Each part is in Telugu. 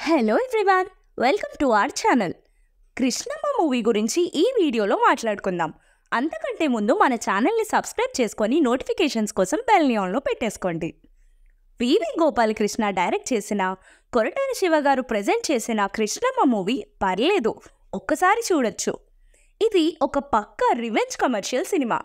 Hello everyone, welcome to our channel. Krishnamma movie గురించి ఈ వీడియోలో మాట్లాడుకుందాం. అంతకంటే ముందు మన ఛానల్ని సబ్స్క్రైబ్ చేసుకొని నోటిఫికేషన్స్ కోసం బెల్ని ఆన్లో పెట్టేసుకోండి. వివి గోపాలకృష్ణ డైరెక్ట్ చేసిన, కొరటాల శివ గారు ప్రజెంట్ చేసిన కృష్ణమ్మ మూవీ పర్లేదు, ఒక్కసారి చూడొచ్చు. ఇది ఒక పక్కా రివెంజ్ కమర్షియల్ సినిమా.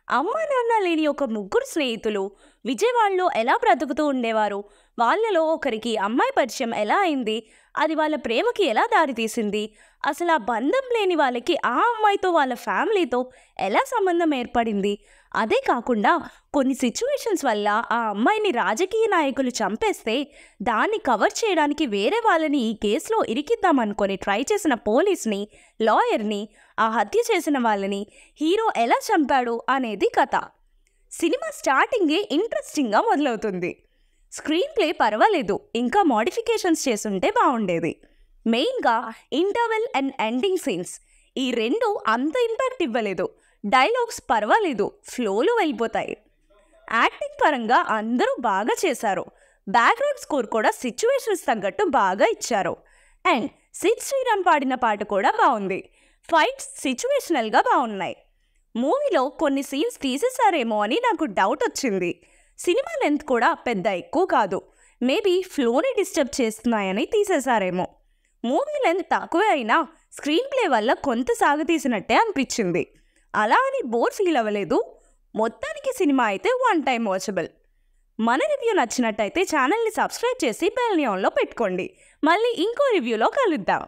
అమ్మ నాన్న లేని ఒక ముగ్గురు స్నేహితులు విజయవాడలో ఎలా బ్రతుకుతూ ఉండేవారు, వాళ్ళలో ఒకరికి అమ్మాయి పరిచయం ఎలా అయింది, అది వాళ్ళ ప్రేమకి ఎలా దారితీసింది, అసలు ఆ బంధం లేని వాళ్ళకి ఆ అమ్మాయితో వాళ్ళ ఫ్యామిలీతో ఎలా సంబంధం ఏర్పడింది, అదే కాకుండా కొన్ని సిచ్యువేషన్స్ వల్ల ఆ అమ్మాయిని రాజకీయ నాయకులు చంపేస్తే దాన్ని కవర్ చేయడానికి వేరే వాళ్ళని ఈ కేసులో ఇరికిద్దామనుకొని ట్రై చేసిన పోలీస్ని, లాయర్ని, ఆ హత్య చేసిన వాళ్ళని హీరో ఎలా చంపాడు అనేది కథ. సినిమా స్టార్టింగే ఇంట్రెస్టింగ్గా మొదలవుతుంది. స్క్రీన్ ప్లే పర్వాలేదు, ఇంకా మోడిఫికేషన్స్ చేసుంటే బాగుండేది. మెయిన్గా ఇంటర్వెల్ అండ్ ఎండింగ్ సీన్స్ ఈ రెండు అంత ఇంపాక్ట్ ఇవ్వలేదు. డైలాగ్స్ పర్వాలేదు, ఫ్లోలో వెళ్ళిపోతాయి. యాక్టింగ్ పరంగా అందరూ బాగా చేశారు. బ్యాక్గ్రౌండ్ స్కోర్ కూడా సిచ్యువేషన్స్ తగ్గట్టు బాగా ఇచ్చారు. అండ్ సిద్ శ్రీరామ్ పాడిన పాట కూడా బాగుంది. ఫైట్స్ సిచ్యువేషనల్గా బాగున్నాయి. మూవీలో కొన్ని సీన్స్ తీసేశారేమో అని నాకు డౌట్ వచ్చింది. సినిమా లెంత్ కూడా పెద్ద ఎక్కువ కాదు, మేబీ ఫ్లోని డిస్టర్బ్ చేస్తున్నాయని తీసేశారేమో. మూవీ లెంత్ తక్కువే అయినా స్క్రీన్ ప్లే వల్ల కొంత సాగతీసినట్టే అనిపించింది. అలా అని బోర్ ఫీల్ అవ్వలేదు. మొత్తానికి సినిమా అయితే వన్ టైం వాచబుల్. మన రివ్యూ నచ్చినట్టయితే ఛానల్ని సబ్స్క్రైబ్ చేసి బెల్ ఆన్లో పెట్టుకోండి. మళ్ళీ ఇంకో రివ్యూలో కలుద్దాం.